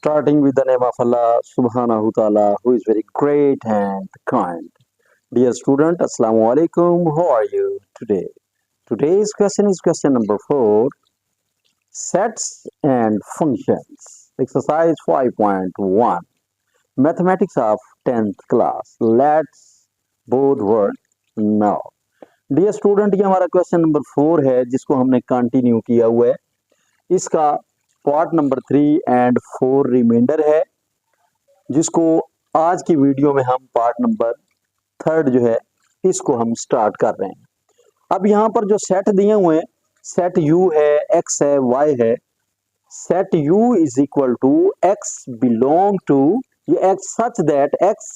Starting with the name of Allah subhanahu wa ta'ala, who is very great and kind. Dear student, Assalamu alaikum. How are you today? Today's question is question number 4. Sets and functions. Exercise 5.1. Mathematics of 10th class. Let's both work now. Dear student, ये हमारा question number 4 है जिसको हमने continue किया हुआ है. इसका part number 3 and 4 reminder है जिसको आज की वीडियो में हम पार्ट नंबर 3 जो है इसको हम स्टार्ट कर रहे हैं. अब यहाँ पर जो सेट दिए हुए हैं, सेट यू है, एक्स है, वाई है. Set U is equal to x belong to, ये x such that x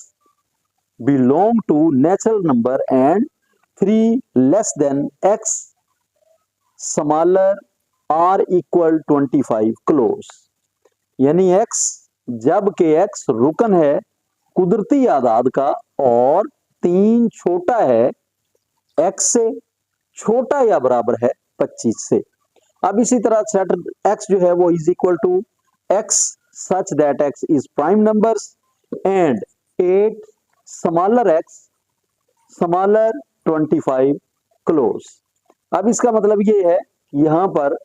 belong to natural number and 3 less than x smaller or equal 25 close. यानी एक्स जब के एक्स रुकन है कुदरती आदाद का और 3 छोटा है एक्स से, छोटा या बराबर है 25 से. अब इसी तरह सेट एक्स जो है वो is equal to x such that x is prime numbers and 8 smaller x smaller 25 close. अब इसका मतलब ये है यहां पर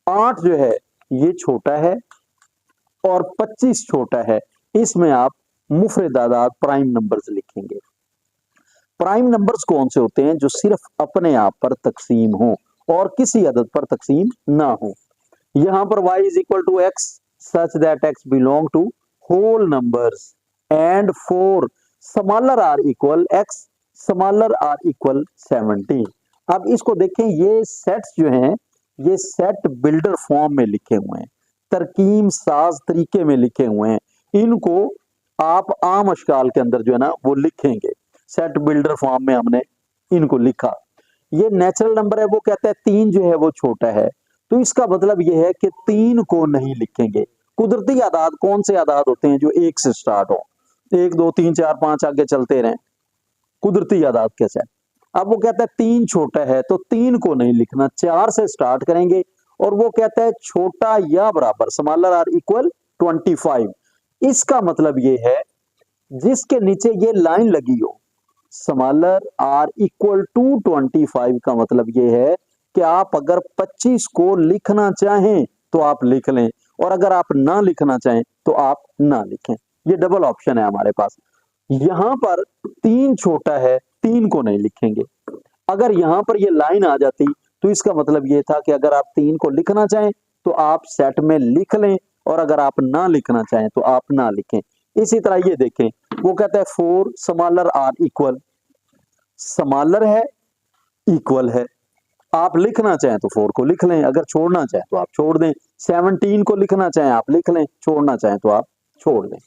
8 जो है ये छोटा है और 25 छोटा है. इसमें आप मुफरद आदाद प्राइम नंबर्स लिखेंगे. प्राइम नंबर्स कौन से होते हैं? जो सिर्फ अपने आप पर तकसीम हो और किसी अदद पर तकसीम ना हो. यहां पर y is equal to x such that x belong to whole numbers and 4 smaller or equal x smaller or equal 17. अब इसको देखें, ये सेट्स जो हैं ये सेट बिल्डर फॉर्म में लिखे हुए हैं, तरकीब साज तरीके में लिखे हुए हैं. इनको आप आम अशकाल के अंदर जो है ना वो लिखेंगे. सेट बिल्डर फॉर्म में हमने इनको लिखा. ये नेचुरल नंबर है, वो कहता है 3 जो है वो छोटा है, तो इसका मतलब ये है कि 3 को नहीं लिखेंगे. कुदरती आदाद कौन से आदाद होते हैं? जो 1 से स्टार्ट हो, 1 2 3 4 5 आगे चलते रहें, कुदरती आदाद के सेट. अब वो कहता है 3 छोटा है तो 3 को नहीं लिखना, 4 से स्टार्ट करेंगे और वो कहता है छोटा या बराबर स्मॉलर आर इक्वल 25. इसका मतलब ये है जिसके नीचे ये लाइन लगी हो स्मॉलर आर इक्वल टू 25 का मतलब ये है कि आप अगर 25 को लिखना चाहें तो आप लिख लें और अगर आप ना लिखना चाहें तो आप ना लिखें. ये डबल ऑप्शन है हमारे पास. यहां पर 3 छोटा है, 3 को नहीं लिखेंगे. अगर यहां पर ये लाइन आ जाती तो इसका मतलब ये था कि अगर आप 3 को लिखना चाहें तो आप सेट में लिख लें और अगर आप ना लिखना चाहें तो आप ना लिखें. इसी तरह ये देखें, वो कहता है 4 स्मॉलर आर इक्वल, स्मॉलर है इक्वल है, आप लिखना चाहें तो 4 को लिख लें, अगर छोड़ना चाहें तो आप छोड़ दें. 17 को लिखना चाहें आप लिख लें, छोड़ना चाहें तो आप छोड़ दें.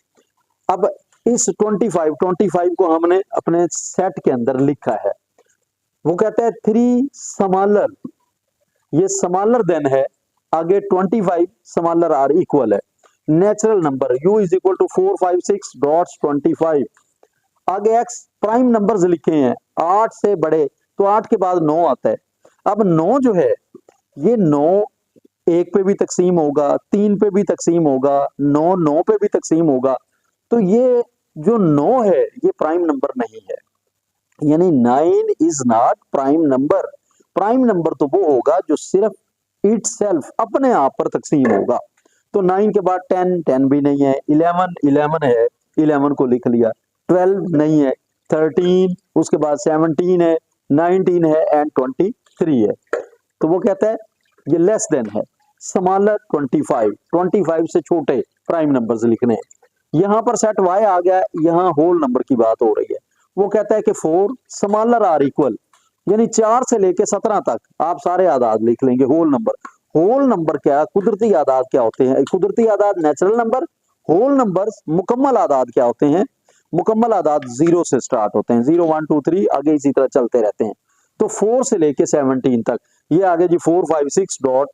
अब इस 25 को हमने अपने सेट के अंदर लिखा है. वो कहता है 3 स्मॉलर, ये स्मॉलर देन है, आगे 25 स्मॉलर आर इक्वल है. Natural number u is equal to 4 5 6 dots 25. आगे x प्राइम नंबर्स लिखे हैं 8 से बड़े, तो 8 के बाद 9 आता है. अब 9 जो है ये 9 1 पे भी तकसीम होगा, 3 पे भी तकसीम होगा, 9 9 पे भी तकसीम होगा. तो ये जो 9 है ये प्राइम नंबर नहीं है, यानी 9 is not prime number. Prime number तो वो होगा जो सिर्फ इटसेल्फ अपने आप पर तकसीम होगा. तो 9 के बाद 10 10 भी नहीं है, 11 11 है, 11 को लिख लिया. 12 नहीं है, 13, उसके बाद 17 है, 19 है एंड 23 है. तो वो कहता है ये लेस देन है, स्मॉलर 25 से छोटे प्राइम नंबर्स लिखने हैं. यहां पर सेट y आ गया, यहां होल नंबर की बात हो रही है. वो कहता है कि 4 स्मॉलर आर इक्वल, यानी 4 से लेके 17 तक आप सारे आदाद लिख लेंगे होल नंबर. होल नंबर क्या, कुदरती आदाद क्या होते हैं? कुदरती आदाद नेचुरल नंबर. होल नंबर्स मुकम्मल आदाद क्या होते हैं? मुकम्मल आदाद 0 से स्टार्ट होते हैं, 0 1 2 3 आगे इसी तरह चलते रहते हैं. तो 4 से लेके 17 तक ये आगे जी 4 5 6 डॉट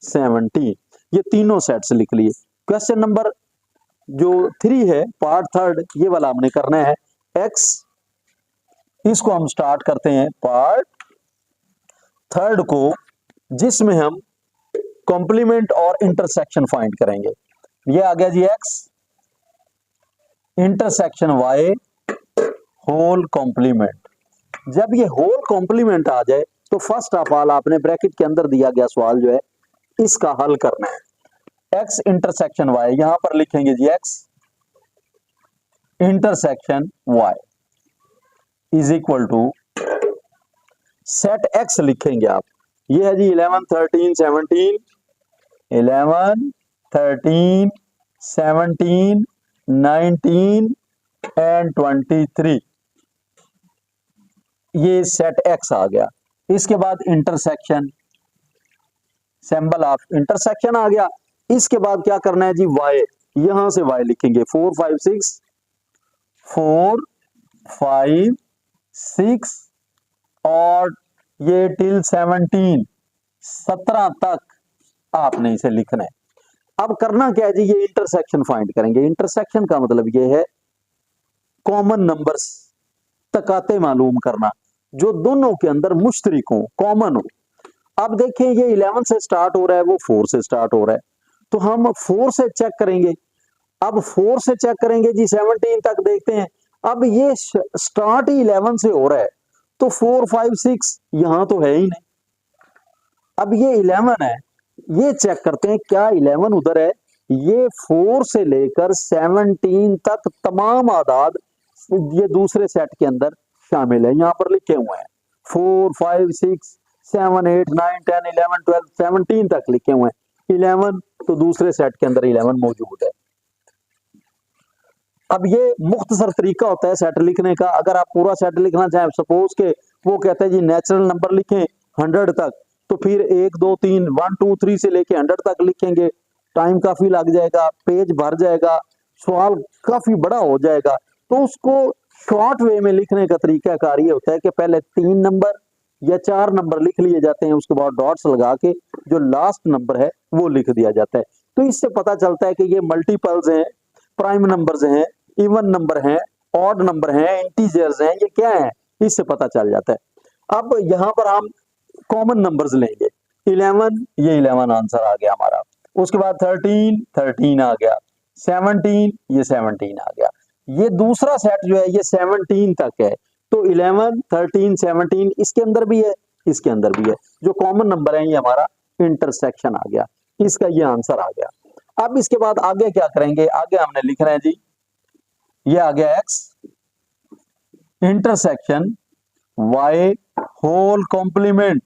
17, ये तीनों सेट्स लिख लिए. क्वेश्चन नंबर जो 3 है पार्ट 3 ये वाला हमने करना है. x इसको हम स्टार्ट करते हैं पार्ट 3 को, जिसमें हम कॉम्प्लीमेंट और इंटरसेक्शन फाइंड करेंगे. ये आ गया जी x intersection y whole complement. जब ये होल कॉम्प्लीमेंट आ जाए तो फर्स्ट ऑफ ऑल आपने ब्रैकेट के अंदर दिया गया सवाल जो है इसका हल करना है। x इंटरसेक्शन y, यहां पर लिखेंगे जी x intersection y is equal to set x लिखेंगे आप। ये है जी 11 13 17, 11 13 17 19 एंड 23, ये सेट x आ गया। इसके बाद इंटरसेक्शन, सिंबल ऑफ इंटरसेक्शन आ गया। इसके बाद क्या करना है जी y, यहां से y लिखेंगे 4 5 6 4 5 6 और ये टिल 17 तक आपने इसे लिखना है। अब करना क्या है जी, ये इंटरसेक्शन फाइंड करेंगे। इंटरसेक्शन का मतलब ये है कॉमन नंबर्स तकाते मालूम करना जो दोनों के अंदर मुश्तरिक हो, कॉमन हो। अब देखें ये 11 से स्टार्ट हो रहा है, वो 4 से स्टार्ट हो रहा है, तो हम 4 से चेक करेंगे। अब 4 से चेक करेंगे जी 17 तक देखते हैं। अब ये स्टार्ट ही 11 से हो रहा है तो 4 5 6 यहां तो है ही नहीं। अब ये 11 है, ये चेक करते हैं क्या 11 उधर है। ये 4 से लेकर 17 तक तमाम आदाद ये दूसरे सेट के अंदर शामिल है, यहां पर लिखे हुए हैं 4 5 6 7 8 9 10 11 12 17 तक लिखे हुए हैं। 11 तो दूसरे सेट के अंदर 11 मौजूद है। अब ये मुख्तसर तरीका होता है सेट लिखने का। अगर आप पूरा सेट लिखना चाहें, सपोज के वो कहते हैं जी नेचुरल नंबर लिखें 100 तक, तो फिर 1 2 3 1 2 3 से लेके 100 तक लिखेंगे, टाइम काफी लग जाएगा, पेज भर जाएगा, सवाल काफी बड़ा हो जाएगा। तो उसको शॉर्ट वे में लिखने का तरीका कार ये होता है कि पहले 3 नंबर या 4 नंबर लिख लिए जाते हैं, उसके बाद डॉट्स लगा के जो लास्ट नंबर है वो लिख दिया जाता है। तो इससे पता चलता है कि ये मल्टीपल्स हैं, प्राइम नंबर्स हैं, इवन नंबर हैं, ऑड नंबर हैं, इंटीजर्स हैं, ये क्या है इससे पता चल जाता है। अब यहां पर हम कॉमन नंबर्स लेंगे। 11, ये 11 आंसर आ गया हमारा। उसके बाद 13 आ गया, 17 ये 17 आ गया। ये दूसरा सेट जो है ये 17 तक है, तो 11 13 17 इसके अंदर भी है, इसके अंदर भी है। जो कॉमन नंबर है ये हमारा इंटरसेक्शन आ गया, इसका ये आंसर आ गया। अब इसके बाद आगे क्या करेंगे, आगे हमने लिखना है जी, ये आ गया x intersection y whole complement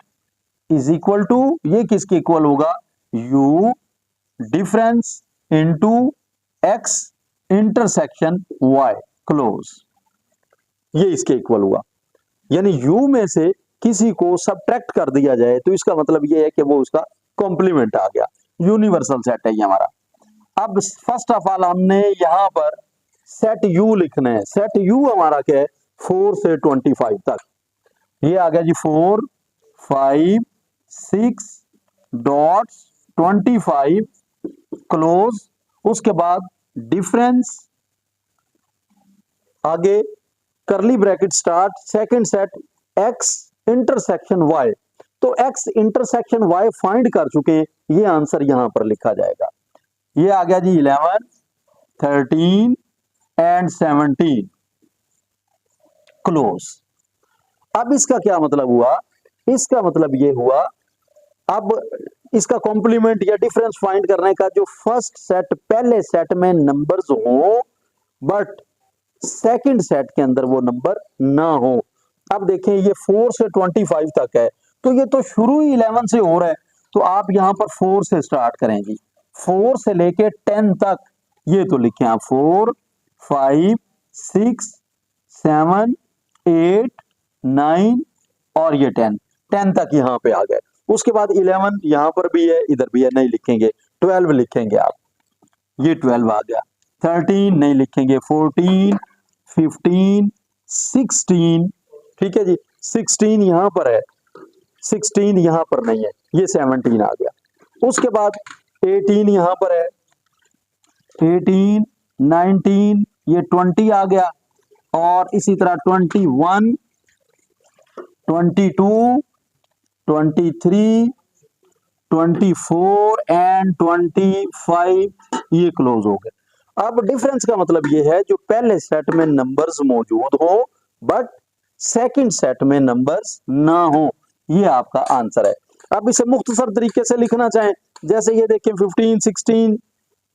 is equal to, ये किसके इक्वल होगा, u difference into x intersection y close, ये इसके इक्वल हुआ। यानी u में से किसी को सब्ट्रैक्ट कर दिया जाए तो इसका मतलब ये है कि वो उसका कॉम्प्लीमेंट आ गया। यूनिवर्सल सेट है ये हमारा। अब फर्स्ट ऑफ ऑल हमने यहां पर सेट u लिखना है। सेट u हमारा क्या है, 4 से 25 तक। ये आ गया जी 4 5 6 डॉट्स 25 क्लोज। उसके बाद डिफरेंस, आगे करली bracket start, second set x intersection y। तो x इंटरसेक्शन y फाइंड कर चुके हैं, ये आंसर यहां पर लिखा जाएगा। ये आ गया जी 11 13 एंड 17 क्लोज। अब इसका क्या मतलब हुआ, इसका मतलब ये हुआ, अब इसका कॉम्प्लीमेंट या डिफरेंस फाइंड करने का, जो फर्स्ट सेट पहले सेट में नंबर्स हो बट सेकंड सेट के अंदर वो नंबर ना हो। अब देखें ये 4 से 25 तक है, तो ये तो शुरू ही 11 से हो रहा है, तो आप यहां पर 4 से स्टार्ट करेंगे, 4 से लेके 10 तक ये तो लिखे आप 4 5 6 7 8 9 और ये 10 तक यहां पे आ गए। उसके बाद 11 यहां पर भी है, इधर भी है, नहीं लिखेंगे। 12 लिखेंगे आप, ये 12 आ गया। 13 नहीं लिखेंगे, 14 15 16, ठीक है जी, 16 यहां पर है, 16 यहां पर नहीं है, ये 17 आ गया। उसके बाद 18 यहां पर है, 18 19 ये 20 आ गया, और इसी तरह 21 22 23 24 एंड 25 ये क्लोज हो गए। अब डिफरेंस का मतलब ये है जो पहले सेट में नंबर्स मौजूद हो बट सेकंड सेट में नंबर्स ना हो, ये आपका आंसर है। अब इसे मुख्तसर तरीके से लिखना चाहें, जैसे ये देखें 15 16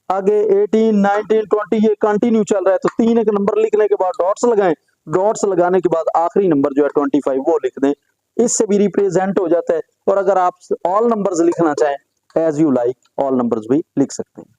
आगे 18 19 20 ये कंटिन्यू चल रहा है, तो तीन एक नंबर लिखने के बाद डॉट्स लगाएं, डॉट्स लगाने के बाद आखिरी नंबर जो है 25 वो लिख दें, इससे भी रिप्रेजेंट हो जाता है। और अगर आप ऑल नंबर्स लिखना चाहें as you like all numbers भी लिख सकते हैं।